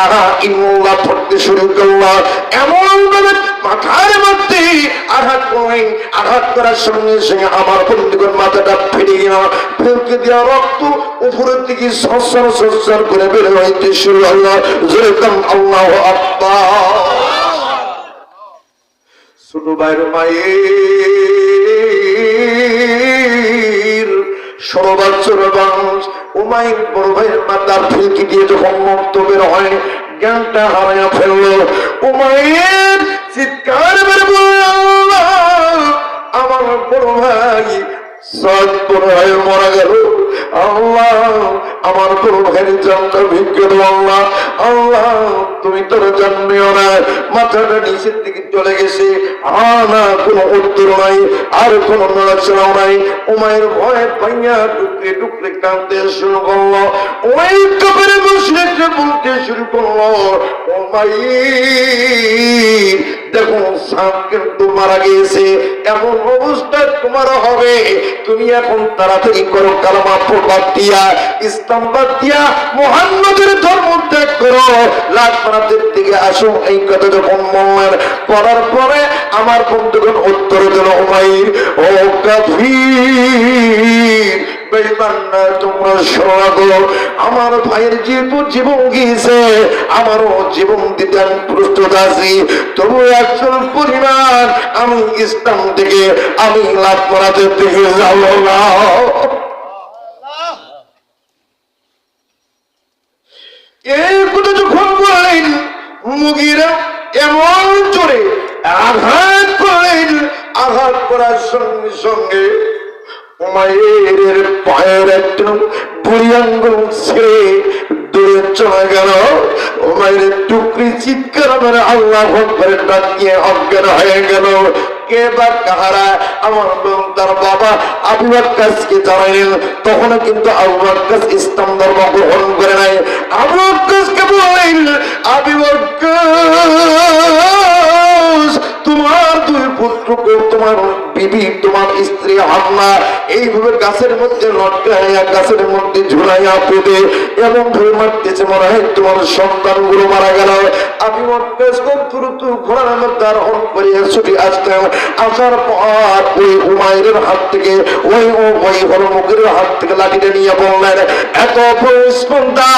ইলাহা ইল্লাল্লাহ পড়তে শুরু করলো। এমন ভাবে মাথার মধ্যে আঘাত করলেন, আঘাত করার সঙ্গে সঙ্গে আমার বন্ধুগণ মাথাটা ফেটে গেল। ফেলকে দেওয়া রক্ত উপরের দিকে সরসর সরসর করে বের হইতে শুরু হলো। যেরকম আল্লাহু আকবার। ছোট ভাইয়ের মায়ের 16 বছর বয়স উমাইর বড় ভাইয়ের মাথার ফিলকি দিয়ে যখন মুক্ত বের হয়, জ্ঞানটা হারাইয়া ফেললো। উমাইর চিৎকার বের বলল, আল্লাহ আমার বড় ভাই সাদ বড় ভাই মারা গেল। আল্লাহ আমার বড় ভাইয়ের জানটা ভিক্ষে দেব। আল্লাহ আল্লাহ তুমি তোর জানবেও না। মাথাটা নিচের দিকে চলে গেছে, না কোনো উত্তর নাই, আর কোনো নড়াচড়াও নাই। উমাইর ভয়ে পাইয়া টুকরে টুকরে কাঁদতে শুরু করলো। ওই কবরে বসে বলতে শুরু করলো, উমাইর দেখো সাপ কিন্তু মারা গিয়েছে, এমন অবস্থা তোমার হবে, তুমি এখন তাড়াতাড়ি করো কালেমা বাদ দিয়া, ইসলাম বাদ দিয়া মুহাম্মাদের ধর্ম ত্যাগ করো, লাখ মারাতের দিকে আসো। এই কথা যখন বললেন, পড়ার পরে আমার বন্ধুগণ উত্তর দিল, উমাইর ও কাফির তোমরা শোনা করো, আমার ভাইয়ের যেহেতু জীবন গিয়েছে, আমারও জীবন দিতে আমি প্রস্তুত আছি। তবু একজন পরিমাণ আমি ইসলাম থেকে আমি লাভ করাতে থেকে যাব না। এই কথা যখন বললেন, মুগিরা এমন জোরে আঘাত করলেন, আঘাত করার সঙ্গে সঙ্গে উমাইরের পায়ের একটা বুড়ি আঙ্গুল ছেড়ে দূরে চলে গেল। উমাইরের টুকরি চিৎকার করে আল্লাহু আকবার ডাক দিয়ে অজ্ঞান হয়ে গেল। কে বা কাহারা? আমার তার বাবা আবু ওয়াক্কাসকে জানাইলেন। তখনও কিন্তু আবু ওয়াক্কাস ইসলাম ধর্ম গ্রহণ করে নাই। আবু ওয়াক্কাসকে বললেন, আবু ওয়াক্কাস তোমার দুই পুত্রকে, তোমার বিবি, তোমার স্ত্রী হামলা এইভাবে গাছের মধ্যে লটকাইয়া, গাছের মধ্যে ঝুলাইয়া পেতে এমন ধরে মারতেছে, মনে হয় তোমার সন্তানগুলো মারা গেল। আমি দ্রুত ঘোড়ার মধ্যে আরোহণ করিয়া ছুটে আসতেন। আসার পর ওই উমাইরের হাত থেকে ওই হরমুখের হাত থেকে লাঠিটা নিয়ে বললেন, এত স্পন্দা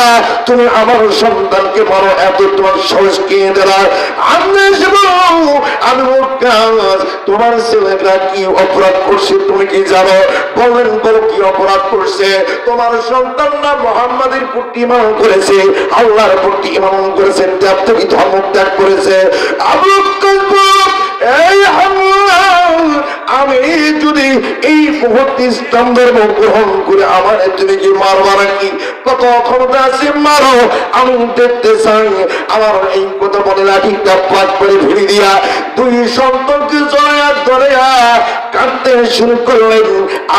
তুমি আমার সন্তানকে মারো, এত তোমার সাহস কে দিলা? আমি তোমার ছেলেটা কি অপরাধ করছে তুমি কি জানো? বলেন বলো কি অপরাধ করছে? তোমার সন্তান না মুহাম্মাদের প্রতি ঈমান করেছে, আল্লাহর প্রতি ঈমান করেছে, তুমি ধর্ম ত্যাগ করেছে। আবু বকর এই আমি যদি এই মুহূর্তে ইসলাম ধর্ম গ্রহণ করে আমার তুমি কি মারবা নাকি? কত ক্ষমতা আছে, মারো, আমি দেখতে চাই। আমার এই কথা বলে লাঠিটা পাট করে ফেলে দিয়া দুই সন্তানকে জড়াইয়া ধরিয়া কাঁদতে শুরু করলেন,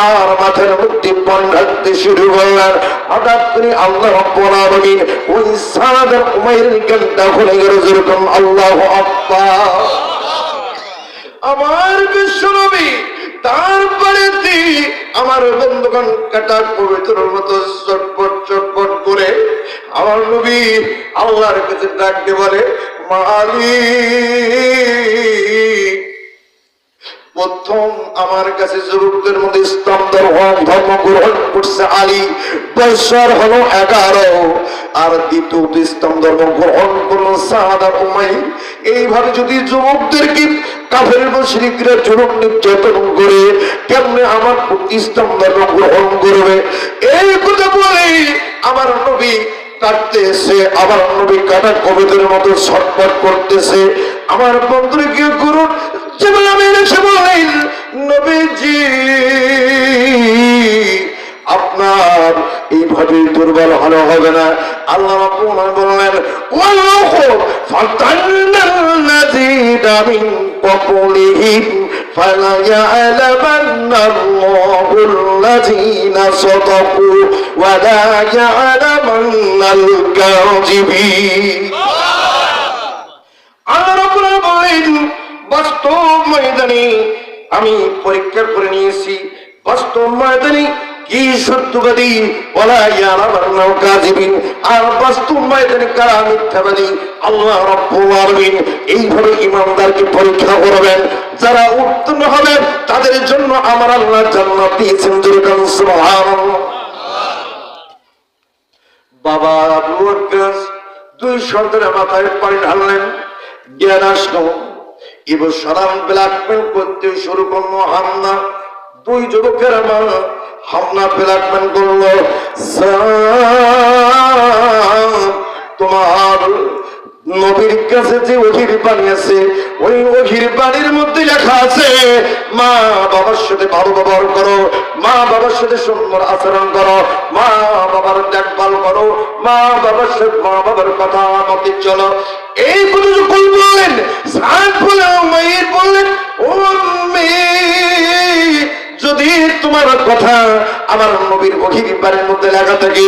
আর মাথার মধ্যে পান ঢাকতে শুরু করলেন। হঠাৎ করে আল্লাহ রাব্বুল আলামিন ওই সাদ উমাইরের কানটা খুলে গেল, যেরকম আল্লাহু আকবার। আমার বিশ্বনবী তারপরে আমার বন্ধুগণ কাটা পবিত্র মতো চটপট চটপট করে আমার নবী আল্লাহর কাছে ডাকতে বলে, মালিক প্রথম আমার কাছে যুবকদের মধ্যে ইসলাম ধর্ম গ্রহণ করছে আলী, বছর হলো 11, আর দ্বিতীয় ইসলাম ধর্ম গ্রহণ করলো সাদ আর উমাইর। এইভাবে যদি যুবকদেরকে কাফের মুশরিকরা জুলুম নির্যাতন করে, কেমনে আমার ইসলাম ধর্ম গ্রহণ করবে? এই কথা বলে আমার নবী কাটতেছে, আমার নবী কাটা কবিদের মতো ছটফট করতেছে। আমার বন্ধুরা কি করুন, নবীজি আপনার এইভাবে দুর্বল ভালো হবে না। আল্লাহ বললেন, বাস্তব ময়দানে আমি পরীক্ষা করে নিয়েছি, বাস্তব ময়দানে কি সত্যবাদী ওয়ালা ইয়ালামান্নাহু কাযিবিন, আর বাস্তব ময়দানে কারা মিথ্যাবাদী আল্লাহ রাব্বুল আলামিন এইভাবে ঈমানদারকে পরীক্ষা করবেন। যারা উত্তীর্ণ হবে তাদের জন্য আমার আল্লাহ জান্নাত দিয়েছেন। সুবহানাল্লাহ। বাবা আবু বকর দুই সন্তানের মাথায় পানি ঢাললেন, জ্ঞান আসলো। এবার সালাম ব্ল্যাকমেল করতে শুরু করলো হামনা। দুই যুবকের মা হামনা ব্ল্যাকমেল করলো, তোমার নবীর কাছে যে ওহির বাণী আছে, ওই ওহির বাণীর মধ্যে লেখা আছে মা বাবার সাথে ভালো ব্যবহার করো, মা বাবার সাথে সুন্দর আচরণ করো, মা বাবার দেখভাল করো, মা বাবার সাথে মা বাবার কথা মতে চলো। এই কথা যখন বললেন, সাত বলে মায়ের বললেন, ও মেয়ে, যদি তোমার কথা আমার নবীর ওহির বাণীর মধ্যে লেখা থাকে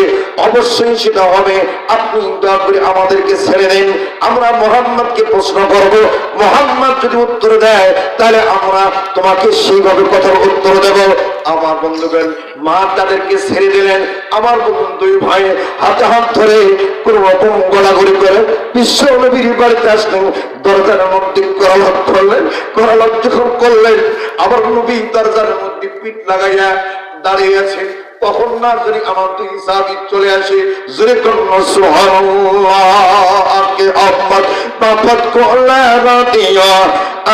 অবশ্যই সেটা হবে। আপনি দয়া করে আমাদেরকে ছেড়ে দেন, আমরা মুহাম্মদকে প্রশ্ন করব। মুহাম্মদ যদি উত্তর দেয় তাহলে আমরা তোমাকে সেইভাবে কথার উত্তর দেব। আমার বন্ধুগণ, মা তাদেরকে ছেড়ে দিলেন। আমার বন্ধু দুই ভাই হাতে হাত ধরে কোন রকম গলাগলি করে বিশ্ব নবীর বাড়িতে আসলেন। দরজার মধ্যে করালাপ করলেন। করালাপ যখন করলেন, আমার নবী দরজার মধ্যে পিঠ লাগাইয়া দাঁড়িয়ে আছে। তখন না জানি আমার দুই সাহাবী চলে আসে, জোরে করুন সুবহানাল্লাহ। কে আম্মদ বাফত কোলা রাদিয়া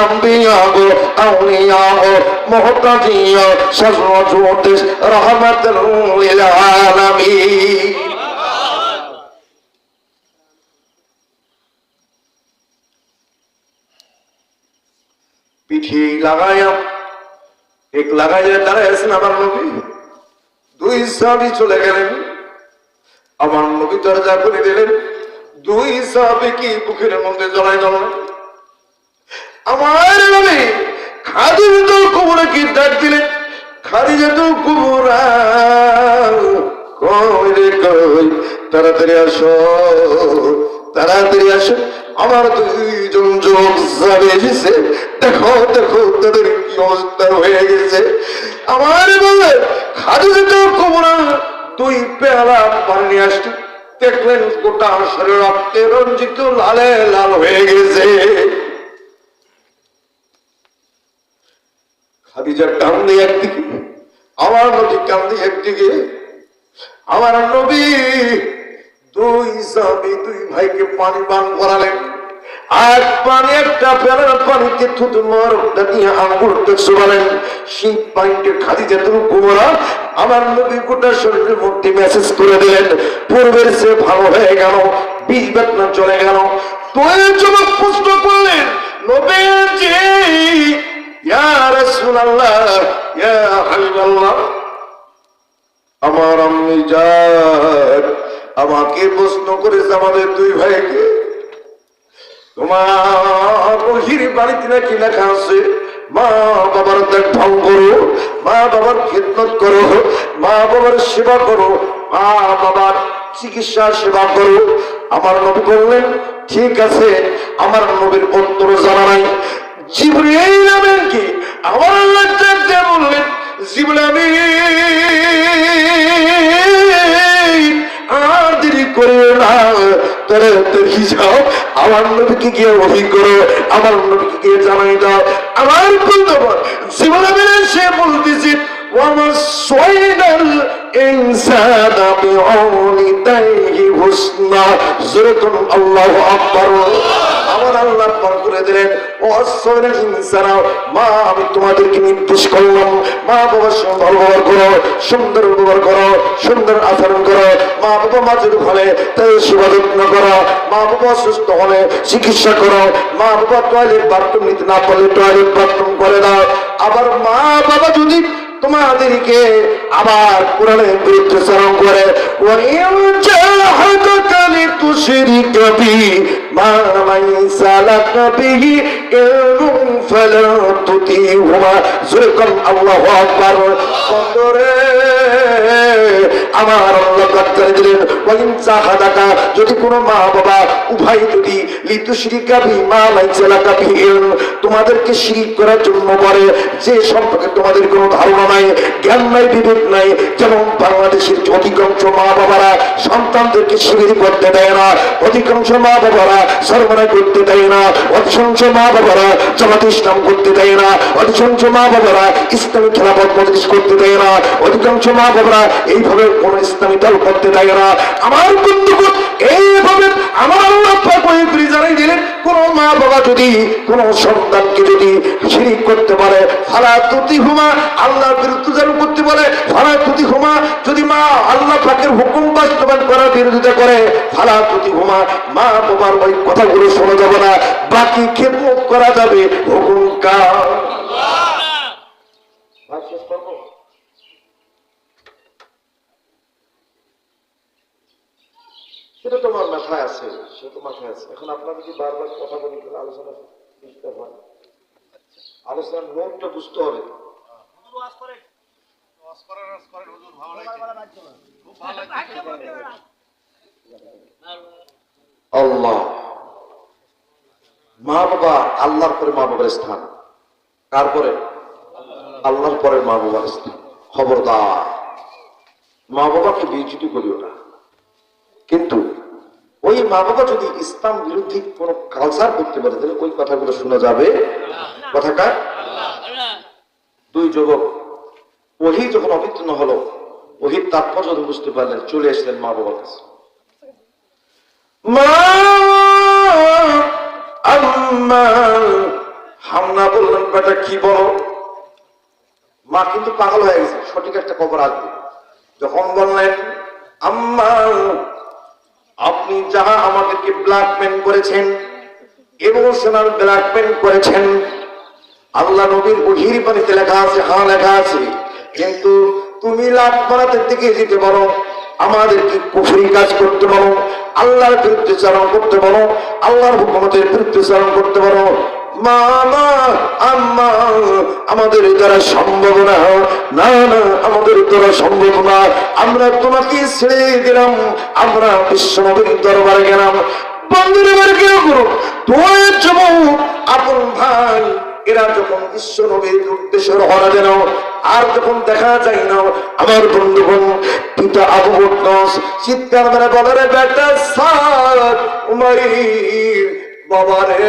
আম্বিয়া গো আউলিয়া গো মুহতাজিয়া শাজওয়াতুত রাহমাতুল লিল আলামিন। পিঠে লাগাইয়া এক লাগাইয়া দাঁড়ায় আছেন আমার নবী। দুই সাহাবী চলে গেলেন, আমার নবী দরজা খুলে দিলেন। দুই সাহাবী কি বুকের মধ্যে জড়াই ধরলেন। আমার নবী খাদিজাতুল কুবরা কি ডাক দিলেন, খাদিজাতুল কুবরা কই রে কই, তাড়াতাড়ি আসো, তাড়াতাড়ি আসো। আমার দুইজন যুবক সাহাবী এসেছে, দেখো দেখো তাদের কি অবস্থা হয়ে গেছে। আমার বলে খাদিজাতুল কুবরা দুই পেয়ালা পানি নিয়ে আসছে, দেখলেন গোটা শরীর রক্তে রঞ্জিত লালে লাল হয়ে গেছে। খাদিজা কান্দি একদিকে, আমার নবী কান্দি একদিকে। আমার নবী দুই সাহাবী দুই ভাইকে পানি পান করালেন। আর পানি একটা পেয়ালার পানিতে থুতু মরটা দিয়ে আঙ্গুলটা চুবালেন। সেই পানিতে খাদিজাতুল কুবরা আমার নবী গোটা শরীরের মধ্যে মেসেজ করে দিলেন, পূর্বের সে ভালো হয়ে গেল, বিষ বেদনা চলে গেল। দুই যুবক প্রশ্ন করলেন, নবীজি ইয়া রাসূলুল্লাহ, ইয়া হাবিবাল্লাহ, আমার আম্মি জান আমাকে প্রশ্ন করেছে আমাদের দুই ভাইকে, তোমার ওহির বাড়িতে নাকি লেখা আছে মা বাবার দেখভাল করো, মা বাবার খেদমত করো, মা বাবার সেবা করো, মা বাবার চিকিৎসা সেবা করো। আমার নবী বললেন, ঠিক আছে। আমার নবীর উত্তর জানা নাই। জিবরাইল আমিন কি আমার আল্লাহ দেখতে বললেন, জিবরাইল আমিন আর দেরি করে না, তাড়াতাড়ি যাও, আমার নবীকে গিয়ে ওহী করো, আমার নবীকে গিয়ে জানাই দাও। আমার বন্ধু জিবরাইল আমিন সে বলতেছে, ওয়ামাসাইনাল ইনসানা বিওয়ালিদাইহি হুসনা। জোরে করুন আল্লাহু আকবার। আমার আল্লাহ পাক করে দিলেন, ওয়াসাইনাল ইনসানা, মা আমি তোমাদেরকে নির্দেশ করলাম মা বাবার সঙ্গে ভালো ব্যবহার করো, সুন্দর ব্যবহার করো, সুন্দর আচরণ করো। মা বাবা মাঝে হলে তাদের সেবা যত্ন করো, মা বাবা অসুস্থ হলে চিকিৎসা করো, মা বাবা টয়লেট বাথরুম নিতে না পারলে টয়লেট বাথরুম করে দাও। আবার মা বাবা যদি তোমাদেরকে আবার কোরআনের বিরুদ্ধে চারণ করে, মা লাইসা লাকা বিহি ইলমুন ফালা তুতিহুমা। জোরে কোন আল্লাহু আকবার। বন্ধুরে আমার আল্লাহ কথা দিলেন, ওয়াইন জাহাদাকা, যদি কোনো মা বাবা উভয় যদি লিতুশরিকা বিমা লাইসা লাকা বিহি ইলম, তোমাদেরকে শিরক করার জন্য বলে, যে সম্পর্কে তোমাদের কোনো ধারণা নাই, জ্ঞান নাই, বিবেক নাই। যেমন বাংলাদেশের অধিকাংশ মা বাবারা সন্তানদেরকে শিবির করতে দেয় না, অধিকাংশ মা বাবারা সরবরাহ করতে দেয় না, অধিকাংশ মা বাবারা জামাত ইসলাম করতে দেয় না, অধিকাংশ মা বাবারা ইসলামী খেলাফত মজলিস করতে দেয় না, অধিকাংশ মা বাবারা এইভাবে কোন ইসলামী দল করতে দেয় না। আমার বন্ধুগণ, এইভাবে আমার আল্লাহ পাক ওই জানাই দিলেন, কোন মা বাবা যদি কোন সন্তানকে যদি শিরিক করতে পারে, ফালা তুতিহুমা, আল্লাহর বিরুদ্ধে করতে বলে, ফালা তুতিহুমা, যদি মা আল্লাহ পাকের হুকুম বাস্তবায়ন করার বিরোধিতা করে, ফালা তুতিহুমা, মা বাবার ওই কথাগুলো শোনা যাবে না, বাকি খেদমত করা যাবে হুকুম কার। সেটা তোমার মাথায় আছে, সে তো মাথায় আছে। এখন আপনারা যদি বারবার কথা বলি আলোচনা বুঝতে হয়, আলোচনার নোটটা বুঝতে হবে। আল্লাহ, মা বাবা, আল্লাহর পরে মা বাবার স্থান, কার পরে? আল্লাহর পরে মা বাবার স্থান। খবরদার, মা বাবাকে বিচ্যুতি করিও না। কিন্তু ওই মা বাবা যদি ইসলাম বিরোধী কোন কালচার করতে পারে, তাহলে ওই কথাগুলো শোনা যাবে। কথাটা দুই যুবক ওহি যখন অবতীর্ণ হলো, ওহির তাৎপর্য যখন বুঝতে পারলেন, চলে আসলেন মা বাবার কাছে। মা আম্মা, হামনা বললেন, বেটা কি বলো? মা কিন্তু পাগল হয়ে গেছে, সঠিক একটা খবর আসবে। যখন বললেন, আম্মা, আপনি যাহা আমাদেরকে ব্ল্যাকমেল করেছেন, ইমোশনাল ব্ল্যাকমেল করেছেন, আল্লাহ নবীর ওহির পানিতে লেখা আছে, হ্যাঁ লেখা আছে, কিন্তু তুমি লাভ বানাতে দিকে যেতে পারো, আমাদেরকে কুফরি কাজ করতে পারো, আল্লাহর বিরুদ্ধে চারণ করতে পারো, আল্লাহর হুকুমতের বিরুদ্ধে চারণ করতে পারো। মামা আম্মা, আমাদের দ্বারা সম্ভব না, না না, আমাদের দ্বারা সম্ভব না। আমরা তোমাকে ছেড়ে দিলাম, আমরা বিশ্ব নবীর দরবারে গেলাম। বন্ধুরে বাড়ি কেন করো, তোমার যুবক আপন ভাই এরা যখন বিশ্ব নবীর উদ্দেশ্যে রওনা দেন, আর যখন দেখা যায় না, আমার বন্ধুগণ, পিতা আবু বকর চিৎকার মেরে বলে, রে বেটা সাদ উমাইর, বাবারে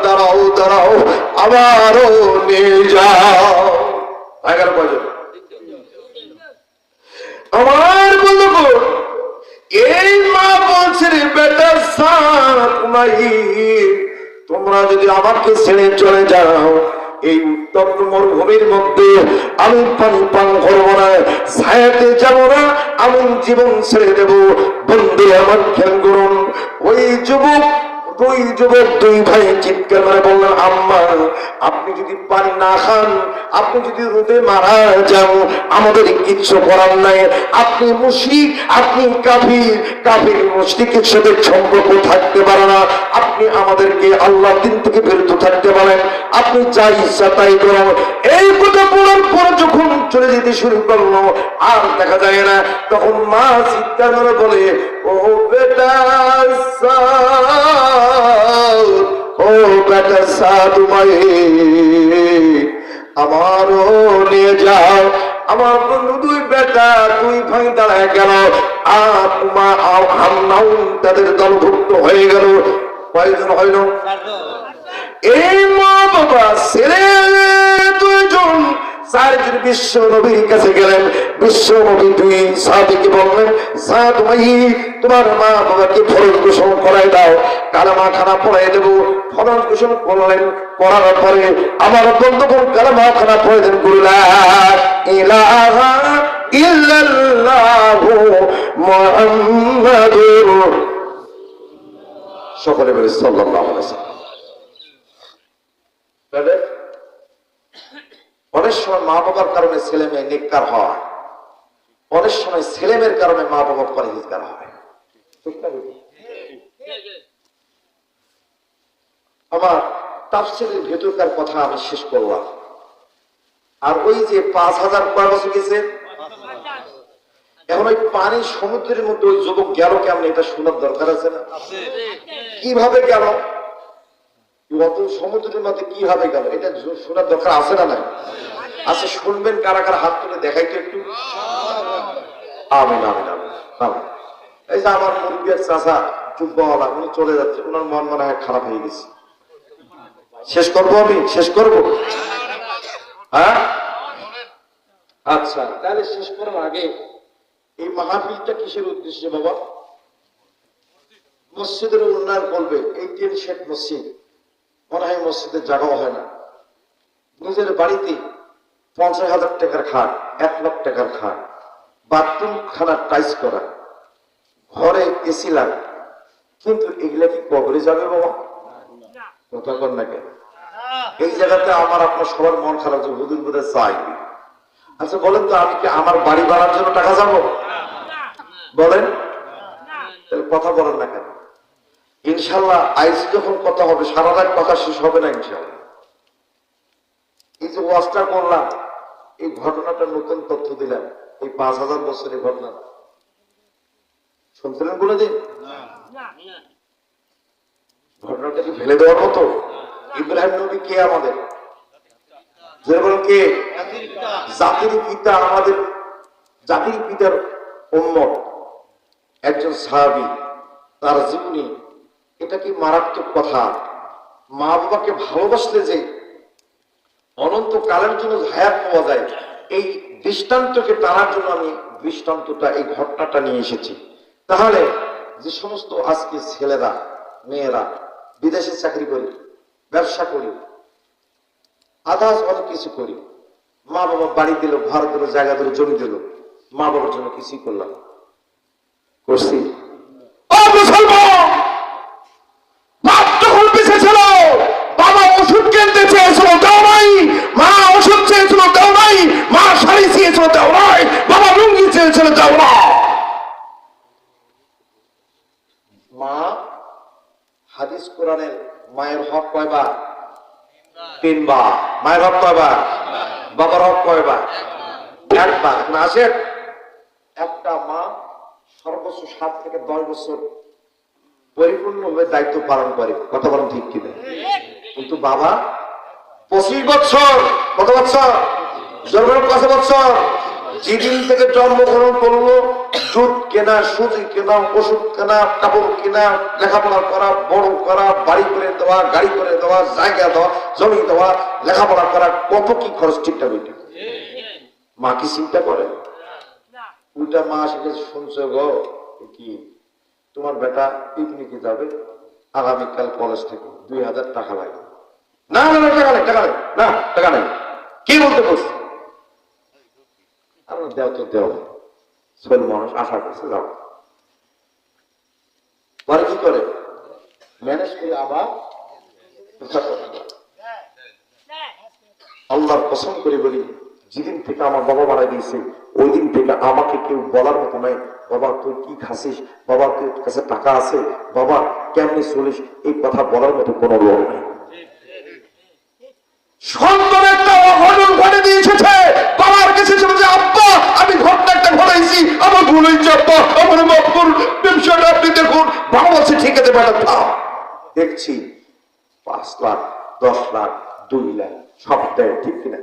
দাঁড়াও দাঁড়াও, আবারও নিয়ে যাও। আমার বন্ধুগণ, এই মা বলছে, রে বেটা সাদ উমাইর, তোমরা যদি আমাকে ছেড়ে চলে যাও, এই উত্তপ্ত মরুভূমির মধ্যে আমি পানি পান করবো না, ছায়াতে যাব না, আমি জীবন ছেড়ে দেব। বন্ধু আমার খেয়াল করুন, ওই যুবক দুই ভাই চিৎকার করে বললেন, আম্মা, আপনি যদি পানি না খান, আপনি যদি রোদে মারা যান, আমাদের কিচ্ছু করার নাই। আপনি মুশরিক, আপনি কাফির মুশরিকের সাথে সম্পর্ক থাকতে পারে না। আপনি আমাদেরকে আল্লাহর দিন থেকে বিরত থাকতে পারেন, আপনি যা ইচ্ছা তাই করুন। এই কথা বলার পর যখন চলে যেতে শুরু করলো, আর দেখা যায় না, তখন মা চিৎকার করে বলে, ও বেটা ও বেটা সাধু মাই, আমারও নিয়ে যাও। আমার বন্ধু দুই বেটা দুই ভাই দাঁড়ায় গেল, আর মা হামনাও তাদের দলভুক্ত হয়ে গেল। কয়জন হইল? এই মা বাবা ছেলে দুইজন, চারজন বিশ্ব নবীর কাছে গেলেন। বিশ্ব নবী দুই সাহাবীকে বললেন, সাদ ভাই, তোমার মা বাবাকে ফরজ গোসল করাই দাও, কালেমা খানা পড়াই দেবো। ফরজ গোসল করলেন, করার পরে আমার বন্ধুগণ কালেমা খানা পড়ে দেন, লা ইলাহা ইল্লাল্লাহু মুহাম্মাদুর, সকলে বলে সাল্লাল্লাহু আলাইহি ওয়াসাল্লাম। অনেক সময় মা বাবার কারণে ছেলে মেয়ে নেককার হয়, অনেক সময় ছেলে মেয়ের কারণে মা বাবা পরহেজগার হয়। আমার তাফসীরের ভেতরকার কথা আমি শেষ করলাম। আর ওই যে 5000 কয় বছর গেছে, এখন ওই পানি সমুদ্রের মধ্যে ওই যুবক গেল কেমন, এটা শোনার দরকার আছে না? কিভাবে গেল, অত সমুদ্রের মধ্যে কিভাবে গেল, এটা শোনার দরকার আছে না? নাই আচ্ছা, শুনবেন কারা কারা হাত তুলে দেখাই তো একটু। আমিন আমিন আমিন আমিন। এই যে আমার মুরব্বিয়ার চাচা যুব্বওয়ালা, উনি চলে যাচ্ছে, ওনার মন মনে হয় খারাপ হয়ে গেছে। শেষ করবো, আমি শেষ করবো। হ্যাঁ আচ্ছা, তাহলে শেষ করার আগে এই মাহফিলটা কিসের উদ্দেশ্যে বাবা? মসজিদের উন্নয়ন করবে। এই 3 সেট মসজিদ, মনে হয় মসজিদের জায়গাও হয় না। নিজের বাড়িতে 50,000 টাকার খাট, 1 লাখ টাকার খাট, বাথরুম খানা টাইস করা, ঘরে এসি লাগে, কিন্তু এগুলা কি কবরে যাবে বাবা? কথা কর না কেন? এই জায়গাতে আমার আপনার সবার মন খারাপ যে হুজুর বোধহয় চাই। আচ্ছা বলেন তো, আমি কি আমার বাড়ি বানার জন্য টাকা যাবো? বলেন, তাহলে কথা বলেন না কেন? ইনশাল্লাহ আইসি যখন কথা হবে, সারা রাত কথা শেষ হবে না ইনশাল্লাহ। এই যে ওয়াজটা করলাম, এই ঘটনাটা নতুন তথ্য দিলাম, এই 5000 বছরের ঘটনা শুনছিলেন বলে দিন। ঘটনাটা কি ফেলে দেওয়ার মতো? ইব্রাহিম নবী কে আমাদের? কে? জাতির পিতা, আমাদের জাতির পিতার উম্মত, একজন সাহাবী, তার জীবনী। এটা কি মারাত্মক কথা! মা বাবাকে ভালোবাসলে যে অনন্ত কালের জন্য হায়াত পাওয়া যায়, এই দৃষ্টান্তকে টানার জন্য আমি দৃষ্টান্তটা, এই ঘটনাটা নিয়ে এসেছি। তাহলে যে সমস্ত আজকে ছেলেরা মেয়েরা বিদেশে চাকরি করি, ব্যবসা করি, আদার্স অনেক কিছু করি, মা বাবা বাড়ি দিল, ঘর দিল, জায়গা দিল, জমি দিল, মা বাবার জন্য কিছুই করলাম, করছি? বাবা ওষুধ কিনতে চেয়েছিল, দাও নাই। মা ওষুধ চেয়েছিল, দাও নাই। মা শাড়ি চেয়েছিল, দাও নাই। বাবা লুঙ্গি চেয়েছিল, দাও না। মা হাদিস কোরআনের মায়ের হক কয়বার? 3 বার। মায়ের হক কয়বার? বাবার হক কয়বার? 1 বার। এখন আসেন, একটা মা সর্বোচ্চ 7 থেকে 10 বছর পরিপূর্ণভাবে দায়িত্ব পালন করে, কথা বলেন ঠিক কিনা? কিন্তু বাবা 25 বছর, কত বছর? জন্মের 5 বছর, যেদিন থেকে জন্মগ্রহণ করলো, দুধ কেনা, সুজি কেনা, ওষুধ কেনা, কাপড় কেনা, লেখাপড়া করা, বড় করা, বাড়ি করে দেওয়া, গাড়ি করে দেওয়া, জায়গা দেওয়া, জমি দেওয়া, লেখাপড়া করা, কত কি খরচ, ঠিকঠাক ওইটা মা কি চিন্তা করে? উল্টা মা সেটা শুনছে, গো কি তোমার বেটা পিকনিকে যাবে আগামীকাল, কলেজ থেকে 2000 টাকা লাগে। না না না, টাকা নেই, টাকা নেই, না টাকা নেই। কি বলতে বলছি? আমরা দেও তো দেও, ছোট মানুষ আশা করছে, যাও। পরে কি করে? ম্যানেজ করে আবার আল্লাহর কসম করে বলি, যেদিন থেকে আমার বাবা মারা গিয়েছে, ওই দিন থেকে আমাকে কেউ বলার মতো নাই, বাবা তুই কি খাসিস, বাবা তোর কাছে টাকা আছে, বাবা কেমনি চলিস, এই কথা বলার মতো কোনো লোক নাই। সন্তান একটা অঘটন ঘটে দিয়েছে, বাবার কাছে যে আব্বা আমি ঘটনাটা ঘটাইছি, আমার ভুল হয়েছে আব্বা, আমার মাফ করুন, ব্যবসাটা আপনি দেখুন। বাবা বলছে ঠিক আছে বেটা থাম। দেখছি 5 লাখ, 10 লাখ, 2 লাখ সব দেয়, ঠিক কিনা?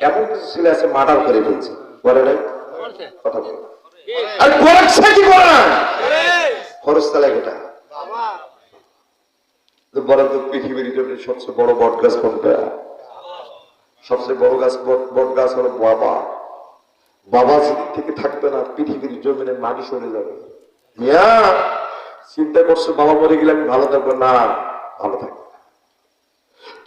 এমন কিছু ছেলে আছে মার্ডার করে ফেলছে, করে নাই? কথা বলে আর করেছে কি করে না? খরচ তালে এটা বলেন তো, পৃথিবীর জন্য সবচেয়ে বড় বট গাছ কোনটা? সবচেয়ে বড় গাছ, বট গাছ হলো বাবা। বাবা যেদিন থেকে থাকবে না, পৃথিবীর জমিনে মাটি সরে যাবে। মিয়া চিন্তা করছো বাবা মরে গেলে আমি ভালো থাকবো? না, ভালো থাকবে।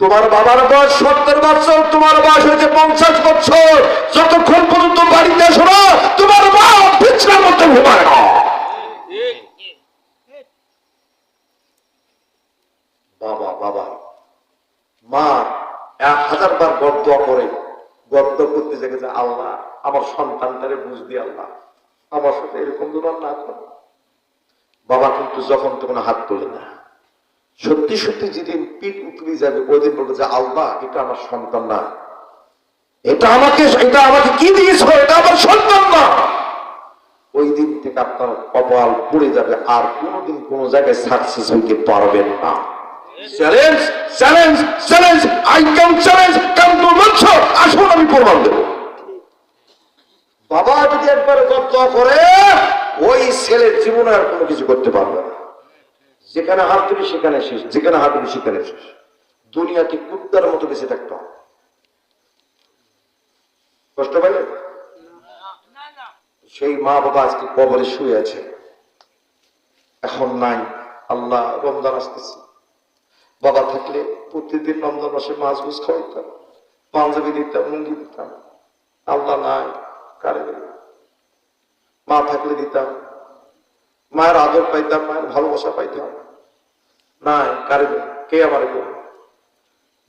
তোমার বাবার বয়স 70 বছর, তোমার বয়স হয়েছে 50 বছর, যতক্ষণ পর্যন্ত বাড়িতে আসো না, তোমার মা বিছানার মধ্যে ঘুমায় না। বাবা বাবা মা 1000 বার গর্দ করে, গর্দ করতে জেগেছে, আল্লাহ আমার সন্তানটারে বুঝ দিয়ে, আল্লাহ আমার সাথে এরকম দুবার না করে। বাবা কিন্তু যখন তখন হাত তোলে না, সত্যি সত্যি যেদিন পিঠ উতলে যাবে ওই দিন বলবে যে আল্লাহ এটা আমার সন্তান না, এটা আমাকে কি দিয়েছ, এটা আমার সন্তান না। ওই দিন থেকে আপনার কপাল পুড়ে যাবে, আর কোনোদিন কোনো জায়গায় সাকসেস হইতে পারবেন না। Challenge challenge challenge, I can challenge, come to লক্ষ, আসুন আমি প্রমাণ দেব। বাবা যদি একবার গপ্প করে ওই ছেলের জীবনে আর কোনো কিছু করতে পারবে না। যেখানে হাত দিবি সেখানে শেষ, যেখানে হাত দিবি সেখানে শেষ। দুনিয়াকে কুত্তার মতো বেঁচে থাকতে হবে। কষ্ট পাইলে সেই মা বাবা আজকে কবরে শুয়ে আছে, এখন নাই। আল্লাহ, রমজান আসতেছে, বাবা থাকলে প্রতিদিন রমজান মাসে মাছ গুছ খাওয়াইতাম, পাঞ্জাবি দিতাম, লুঙ্গি দিতাম। আল্লাহ নাই, কারে দেব? মা থাকলে দিতাম, মায়ের আদর পাইতাম, মায়ের ভালোবাসা পাইতাম। নাই, কারে দেব? কে আমার দেব?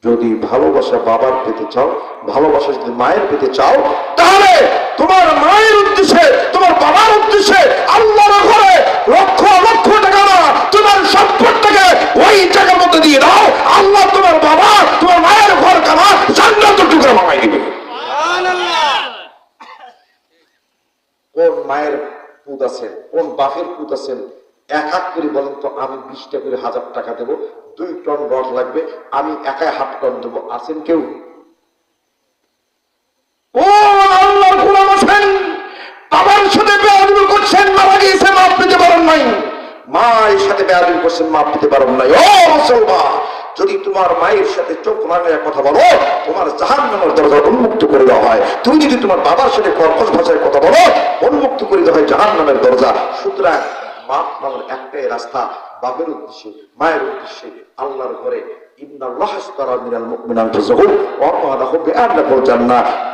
যদি ভালোবাসা বাবার পেতে চাও, ভালোবাসা যদি মায়ের পেতে চাও, তাহলে তোমার মায়ের উদ্দেশ্যে, তোমার বাবার উদ্দেশ্যে আল্লাহর ঘরে লক্ষ লক্ষ টাকা না, তোমার সম্পদটাকে ওই জায়গার মধ্যে দিয়ে দাও। আল্লাহ তোমার বাবা, তোমার মায়ের ঘর কামা জান্নাতের টুকরা বানাই দিবে। কোন মায়ের পুত আছেন, কোন বাপের পুত আছেন, এক হাত করে বলেন তো, আমি 20টা করে 1000 টাকা দেবো, 2 টন রড লাগবে, আমি একাই 1/2 টন দেবো। আছেন কেউ? আল্লাহর গোলাম আছেন, বাবার সাথে বেয়াদবি করছেন, মারা গিয়েছে, মাপ পেতে পারেন নাই। মায়ের সাথে বেয়াদবি করছেন, মাপ পেতে পারেন নাই। ও মুসলমান, যদি তোমার মায়ের সাথে চোখ লাগায় কথা বলো, তোমার জাহান্নামের দরজা উন্মুক্ত করে দেওয়া হয়। তুমি যদি তোমার বাবার সাথে কর্কশ ভাষায় কথা বলো, উন্মুক্ত করে দেওয়া হয় জাহান্নামের দরজা। সুতরাং বাপ নামের একটাই রাস্তা, বাপের উদ্দেশ্যে, মায়ের উদ্দেশ্যে আল্লাহর ঘরে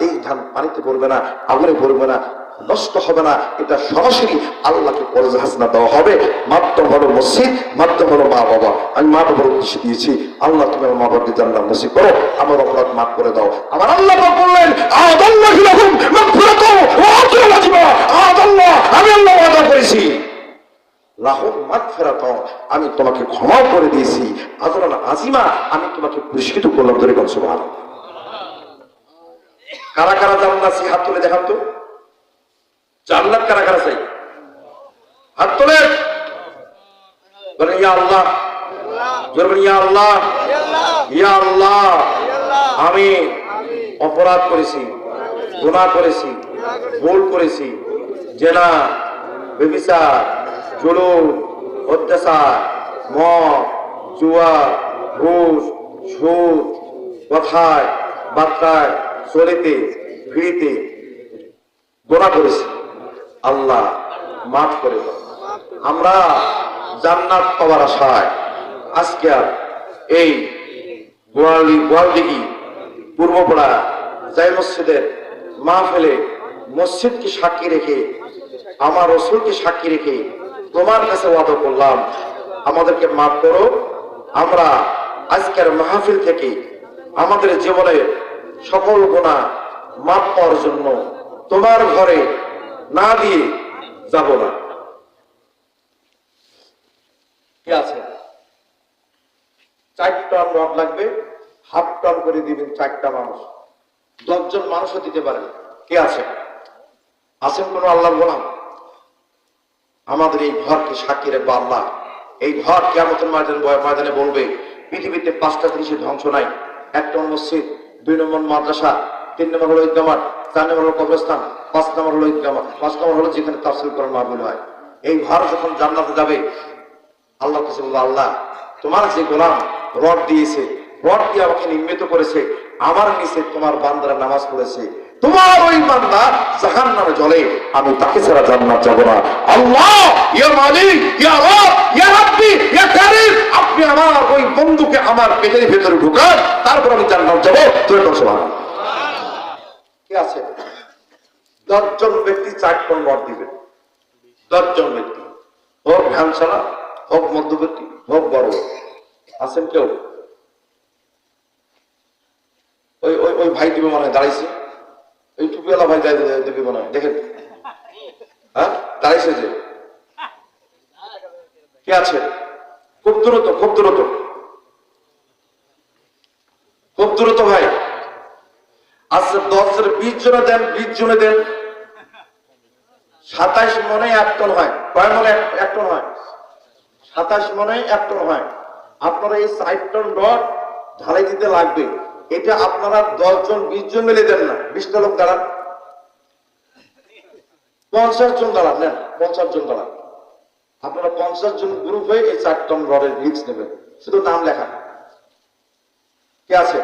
এই ধান পানিতে পড়বে না, আগুনে পড়বে না, নষ্ট হবে না। এটা সরাসরি আল্লাহকে কর্জে হাসনা দেওয়া হবে। মাধ্যম হলো মসজিদ, মাধ্যম হলো মা বাবা। আমি মা বাবার উদ্দেশ্যে দিয়েছি, আল্লাহ তুমি আমার মা বাবাকে জান্নাত নসিব করো, আমার অপরাধ মাফ করে দাও। আমার আল্লাহ বললেন, আমি আল্লাহ ওয়াদা করেছি, আমি তোমাকে ক্ষমা করে দিয়েছি, আজরান আজিমা, আমি তোমাকে পুরস্কৃত করলাম। ধরে কোন সুবহানাল্লাহ। কারা কারা জান্নাত চাই? হাত তুলে দেখান তো। জান্নাত কারা কারা চাই? হাত তোলে। বলেন ইয়া আল্লাহ, জোরে বলেন ইয়া আল্লাহ, ইয়া আল্লাহ। আমি অপরাধ করেছি, গুনাহ করেছি, ভুল করেছি, জেনা, ব্যভিচার, জুলুম, অত্যাচার, মদ, জুয়া, ঘুষ, সুদ, কথায় বার্তায়, চলিতে ফিরিতে গুনাহ করেছি। আল্লাহ মাফ করে দাও। আমরা জান্নাত পাওয়ার আশায় আজকে এই গোয়ালদিঘি পূর্বপাড়া জায় মসজিদের মাহফিলে মসজিদকে সাক্ষী রেখে, আমার রাসূলকে সাক্ষী রেখে তোমার কাছে ওয়াদা করলাম, আমাদেরকে মাফ করো। আমরা আজকের মাহফিল থেকে আমাদের জীবনের সকল গুনাহ মাফ পাওয়ার জন্য তোমার ঘরে না দিয়ে যাব না। কি আছে? 4 টন রড লাগবে, 1/2 টন করে দিবেন 4টা মানুষ। 10 জন মানুষও দিতে পারেন। কে আছে? আছেন কোন আল্লাহর গোলাম? আমাদের এই ঘরকে সাক্ষী রাখবো আল্লাহ। এই ঘর কিয়ামতের ময়দানে বলবে, পৃথিবীতে 5টা জিনিসের ধ্বংস নাই। 1 নম্বর মসজিদ, 2 নম্বর মাদ্রাসা, 3 নম্বর হলো ঈদগাহ মাঠ, 4 নম্বর হলো কবরস্থান, 5 নম্বর হলো ঈদগাহ মাঠ, 5 নম্বর হলো যেখানে তাফসীর কোরআন মাহফিল হয়। এই ঘর যখন জান্নাতে যাবে, আল্লাহ কাছে বলবে, আল্লাহ তোমার যে গোলাম রড দিয়েছে, রড দিয়ে আমাকে নির্মিত করেছে, আমার নিচে তোমার বান্দারা নামাজ পড়েছে, তোমার ওই বান্দা জাহান্নামে জ্বলে, আমি তাকে ছাড়া জান্নাত যাব না। আল্লাহ, ইয়া মালিক, ইয়া রব, ইয়া রাব্বি, ইয়া কারীম, আপনি আমার ওই বন্ধুকে আমার পেটের ভিতরে ঢুকান, তারপর আমি জান্নাত যাব। তুই বল সুবহানাল্লাহ। কি আছে? 10 জন ব্যক্তি 4 টন রড দিবেন। 10 জন ব্যক্তি, হোক ভ্যানসালা, হোক মধ্যবর্তী, হোক বড়। আছেন কেউ? ওই ভাই দিবে মনে হয়, দাঁড়াইছে। এই টুপিওয়ালা ভাই দিবে মনে হয়, দেখেন। হ্যাঁ, দাঁড়াইছে যে। কে আছে? খুব দ্রুত, খুব দ্রুত। দ্রুত ভাই। আচ্ছা 10 20 জনে দেন, 20 জনে দেন, 27 মনে 1 টন হয়। কয় মনে 1 টন হয়? 27 মনে 1 টন হয়। আপনারা এই 4 টন রড ঢালাই দিতে লাগবে। এটা আপনারা 10 জন 20 জন মিলে দেন না, 20টা লোক দাঁড়ান, 50 জন দাঁড়ান, নেন 50 জন দাঁড়ান। আপনারা 50 জন গ্রুপ হয়ে এই 4 টন রডের রিস্ক নেবেন। শুধু নাম লেখা। কে আছে?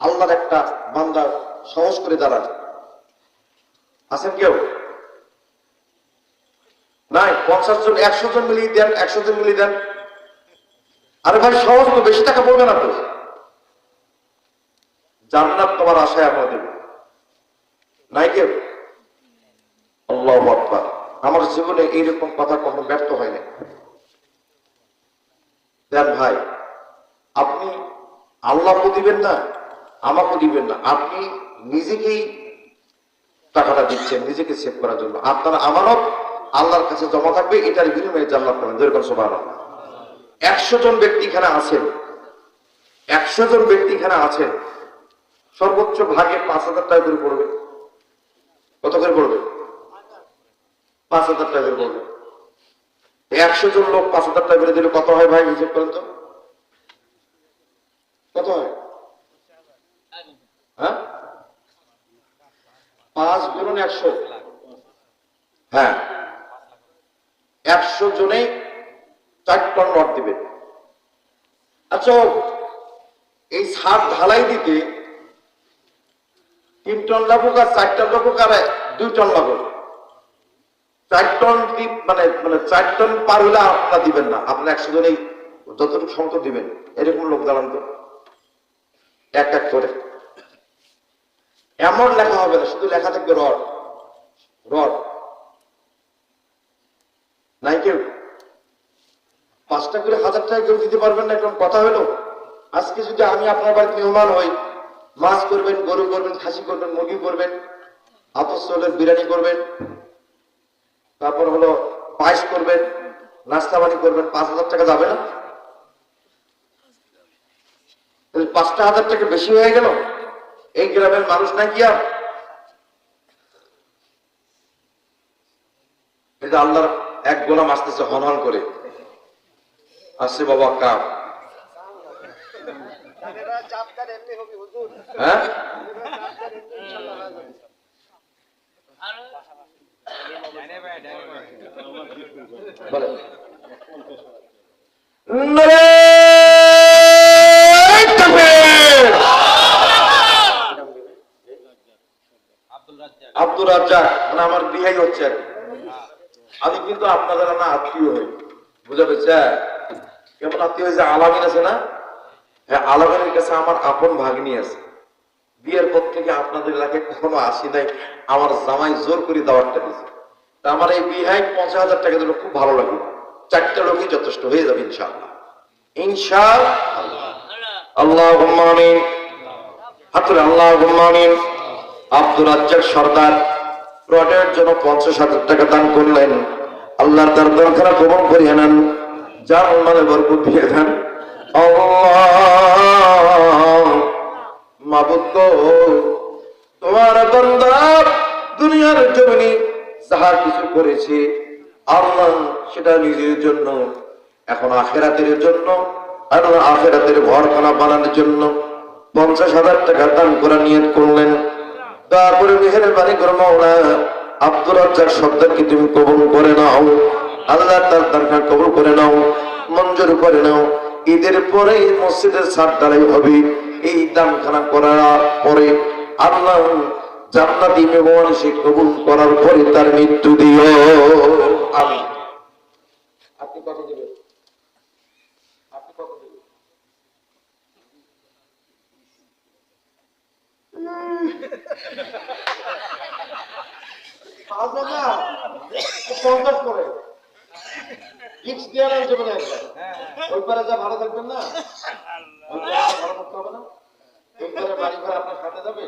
আল্লাহর একটা বান্দা সাহস করে দাঁড়ান। আছেন কেউ? নাই? 50 জন, 100 জন মিলিয়ে দেন, 100 জন মিলিয়ে দেন। আরে ভাই সহজ তো, বেশি টাকা পড়বে না তো। জান্নাত তোমার আশায় আমরা দেব। নাই কেউ? আল্লাহু আকবার। আমার জীবনে এইরকম কথা কখনো ব্যর্থ হয় না। দেন ভাই, আপনি আল্লাহকে দিবেন না, আমাকে দিবেন না, আপনি নিজেকেই টাকাটা দিচ্ছেন নিজেকে সেভ করার জন্য। আপনার আমানত আল্লাহর কাছে জমা থাকবে, এটার বিনিময়ে জান্নাত পাবেন। যেরকম সুবহানাল্লাহ। 100 জন ব্যক্তি এখানে আছেন, 100 জন ব্যক্তি এখানে আছেন, সর্বোচ্চ ভাগে 5,000 টাকা করে পড়বে। কত করে পড়বে? 5,000 টাকা করে পড়বে। 100 জন লোক 5,000 টাকা করে দিলে কত হয় ভাই? হিসেব করেন তো, কত হয়? হ্যাঁ, 5 গুণন 100। হ্যাঁ, 100 জনে 4 টন রড দিবেন। আচ্ছা, এই ছাদ ঢালাই দিতে 3 টন লাগুক আর 4 টন লাগুক আর 2 টন লাগুক, 4 টন মানে 4 টন পার হলে আপনারা দিবেন না। আপনার 100 জনেই যতটুকু সংখ্যক দিবেন। এরকম লোক দাঁড়ান তো, এক এক করে। এমন লেখা হবে না, শুধু লেখা থাকবে রড রড। নাই কেউ? 5 টাকা করে 1000 টাকা কেউ দিতে পারবেন না? এখন কথা হলো, আজকে যদি আমি আপনার বাড়িতে মেহমান হই, মাছ করবেন, গরু করবেন, খাসি করবেন, মুরগি করবেন, আতস চালের বিরিয়ানি করবেন, তারপর হলো পায়েস করবেন, নাস্তা পানি করবেন, 5,000 টাকা যাবে না? 5,000 টাকা বেশি হয়ে গেল। এই গ্রামের মানুষ নাই কি আর? কিন্তু আল্লাহর এক গোলাম আসতেছে হনহন করে, আসছে বাবা কাপ। হ্যাঁ, বলে আব্দুর রাজ্জাক, মানে আমার বিহাই হচ্ছে আর কি। আমি কিন্তু আপনাদের না আত্মীয় হই, বুঝা পেয়েছে? কেমন আত্মীয় হয়েছে? আলামিন আছে না? হ্যাঁ, আলামিনের কাছে আমার আপন ভাগ্নি আছে। বিয়ের পর থেকে আপনাদের এলাকায় কখনো আসি নাই, আমার জামাই জোর করে দাওয়াতটা দিয়েছে। তা আমার এই বিহাই 50,000 টাকা দিলে খুব ভালো লাগে। 4টা লোকই যথেষ্ট হয়ে যাবে ইনশাআল্লাহ। ইনশাআল্লাহ, আল্লাহুম্মা আমিন। হাতুল আল্লাহুম্মা আমিন। আব্দুর রাজ্জাক সরদার রডের জন্য 50,000 টাকা দান করলেন। আল্লাহর দরবারে কবুল করিয়ে নেন, যার মানে বরকত দিয়ে দেন। আল্লাহ, মাবুদ গো, তোমার বান্দা দুনিয়ার জমিনে যাহা কিছু করেছে আল্লাহ, সেটা নিজের জন্য, এখন আখিরাতের জন্য, আর আখিরাতের ঘরখানা বানানোর জন্য 50,000 টাকা দান করার নিয়ত করলেন। তারপরে মেহেরবানি করে মাওলা আব্দুর রাজ্জাক সর্দারকে তুমি কবুল করে নাও। আল্লাহ তার দরকার কবুল করে নাও, মঞ্জুর করে নাও। ঈদের পরে মসজিদের ছাদ ঢালাই হবে। এই দানখানা করার পরে আল্লাহ জান্নাতি মেহমান সে কবুল করার পরে তার মৃত্যু দিও। আমি আপনি কত দিবেন? আপনি কত দিবেন? করে ফিক্স দেওয়া না যাবে না। ওই পারে যা ভালো থাকবেন না, ওই পারে ভালো থাকতে হবে না। ওই পারে বাড়ি ঘর আপনার সাথে যাবে।